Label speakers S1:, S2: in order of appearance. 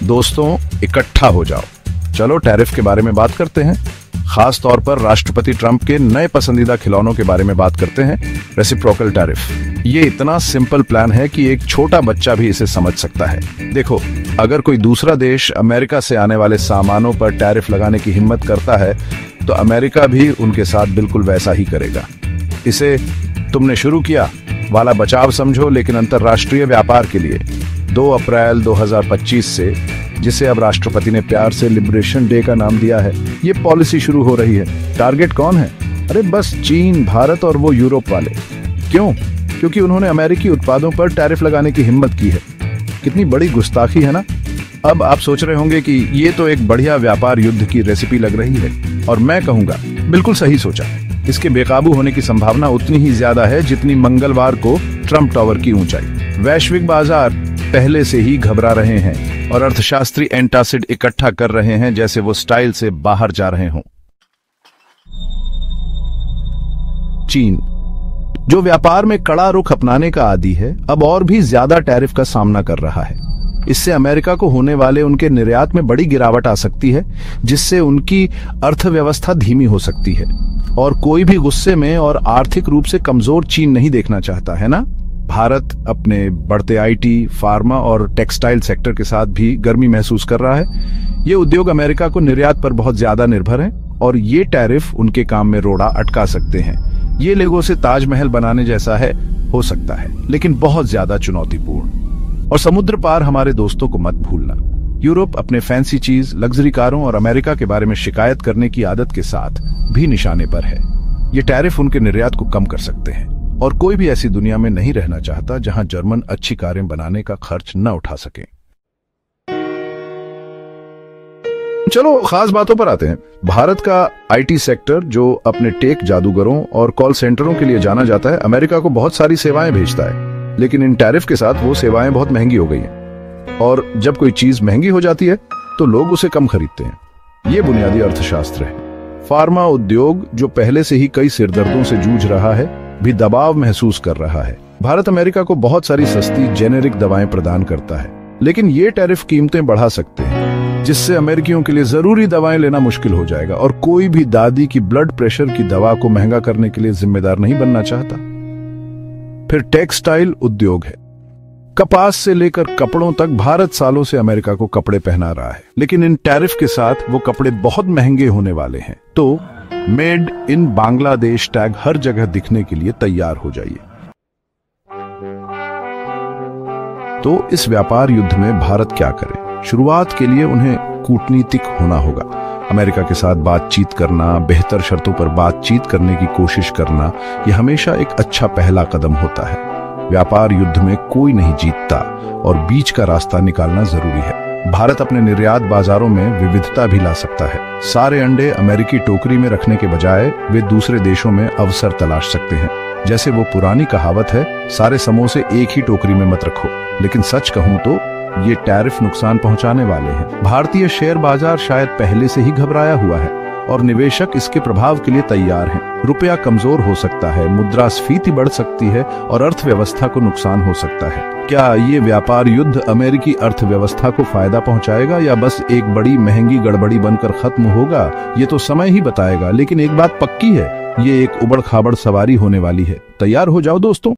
S1: दोस्तों इकट्ठा हो जाओ, चलो टैरिफ के बारे में बात करते हैं। खास तौर पर राष्ट्रपति ट्रंप के नए पसंदीदा खिलौनों के बारे में बात करते हैं, रेसिप्रोकल टैरिफ। ये इतना सिंपल प्लान है कि एक छोटा बच्चा भी इसे समझ सकता है। देखो, अगर कोई दूसरा देश अमेरिका से आने वाले सामानों पर टैरिफ लगाने की हिम्मत करता है तो अमेरिका भी उनके साथ बिल्कुल वैसा ही करेगा। इसे तुमने शुरू किया वाला बचाव समझो, लेकिन अंतर्राष्ट्रीय व्यापार के लिए 2 अप्रैल 2025 से, जिसे अब राष्ट्रपति ने प्यार से लिबरेशन डे का नाम दिया है, ये पॉलिसी शुरू हो रही है। टारगेट कौन है? अरे बस चीन, भारत और वो यूरोप वाले। क्यों? क्योंकि उन्होंने अमेरिकी उत्पादों पर टैरिफ लगाने की हिम्मत की है। कितनी बड़ी गुस्ताखी है ना। अब आप सोच रहे होंगे कि ये तो एक बढ़िया व्यापार युद्ध की रेसिपी लग रही है, और मैं कहूंगा बिल्कुल सही सोचा। इसके बेकाबू होने की संभावना उतनी ही ज्यादा है जितनी मंगलवार को ट्रंप टावर की ऊंचाई। वैश्विक बाजार पहले से ही घबरा रहे हैं और अर्थशास्त्री एंटासिड इकट्ठा कर रहे हैं जैसे वो स्टाइल से बाहर जा रहे हों। चीन, जो व्यापार में कड़ा रुख अपनाने का आदी है, अब और भी ज्यादा टैरिफ का सामना कर रहा है। इससे अमेरिका को होने वाले उनके निर्यात में बड़ी गिरावट आ सकती है, जिससे उनकी अर्थव्यवस्था धीमी हो सकती है। और कोई भी गुस्से में और आर्थिक रूप से कमजोर चीन नहीं देखना चाहता है ना। भारत अपने बढ़ते आईटी, फार्मा और टेक्सटाइल सेक्टर के साथ भी गर्मी महसूस कर रहा है। ये उद्योग अमेरिका को निर्यात पर बहुत ज्यादा निर्भर हैं और ये टैरिफ उनके काम में रोड़ा अटका सकते हैं। ये लेगो से ताजमहल बनाने जैसा है, हो सकता है, लेकिन बहुत ज्यादा चुनौतीपूर्ण। और समुद्र पार हमारे दोस्तों को मत भूलना। यूरोप अपने फैंसी चीज, लग्जरी कारों और अमेरिका के बारे में शिकायत करने की आदत के साथ भी निशाने पर है। ये टैरिफ उनके निर्यात को कम कर सकते हैं, और कोई भी ऐसी दुनिया में नहीं रहना चाहता जहां जर्मन अच्छी कारें बनाने का खर्च न उठा सके। चलो खास बातों पर आते हैं। भारत का आईटी सेक्टर, जो अपने टेक जादूगरों और कॉल सेंटरों के लिए जाना जाता है, अमेरिका को बहुत सारी सेवाएं भेजता है। लेकिन इन टैरिफ के साथ वो सेवाएं बहुत महंगी हो गई हैं, और जब कोई चीज महंगी हो जाती है तो लोग उसे कम खरीदते हैं। ये बुनियादी अर्थशास्त्र है। फार्मा उद्योग, जो पहले से ही कई सिरदर्दों से जूझ रहा है, भी दबाव महसूस कर रहा है। भारत अमेरिका को बहुत सारी सस्ती जेनेरिक दवाएं प्रदान करता है, लेकिन ये टैरिफ कीमतें बढ़ा सकते हैं, जिससे अमेरिकियों के लिए जरूरी दवाएं लेना मुश्किल हो जाएगा। और कोई भी दादी की ब्लड प्रेशर की दवा को महंगा करने के लिए जिम्मेदार नहीं बनना चाहता। फिर टेक्सटाइल उद्योग है। कपास से लेकर कपड़ों तक भारत सालों से अमेरिका को कपड़े पहना रहा है, लेकिन इन टैरिफ के साथ वो कपड़े बहुत महंगे होने वाले हैं। तो मेड इन बांग्लादेश टैग हर जगह दिखने के लिए तैयार हो जाइए। तो इस व्यापार युद्ध में भारत क्या करे? शुरुआत के लिए उन्हें कूटनीतिक होना होगा। अमेरिका के साथ बातचीत करना, बेहतर शर्तों पर बातचीत करने की कोशिश करना, यह हमेशा एक अच्छा पहला कदम होता है। व्यापार युद्ध में कोई नहीं जीतता और बीच का रास्ता निकालना जरूरी है। भारत अपने निर्यात बाजारों में विविधता भी ला सकता है। सारे अंडे अमेरिकी टोकरी में रखने के बजाय वे दूसरे देशों में अवसर तलाश सकते हैं। जैसे वो पुरानी कहावत है, सारे समोसे एक ही टोकरी में मत रखो। लेकिन सच कहूं तो ये टैरिफ नुकसान पहुंचाने वाले हैं। भारतीय शेयर बाजार शायद पहले से ही घबराया हुआ है और निवेशक इसके प्रभाव के लिए तैयार हैं। रुपया कमजोर हो सकता है, मुद्रास्फीति बढ़ सकती है और अर्थव्यवस्था को नुकसान हो सकता है। क्या ये व्यापार युद्ध अमेरिकी अर्थव्यवस्था को फायदा पहुंचाएगा या बस एक बड़ी महंगी गड़बड़ी बनकर खत्म होगा? ये तो समय ही बताएगा। लेकिन एक बात पक्की है, ये एक उबड़ खाबड़ सवारी होने वाली है। तैयार हो जाओ दोस्तों।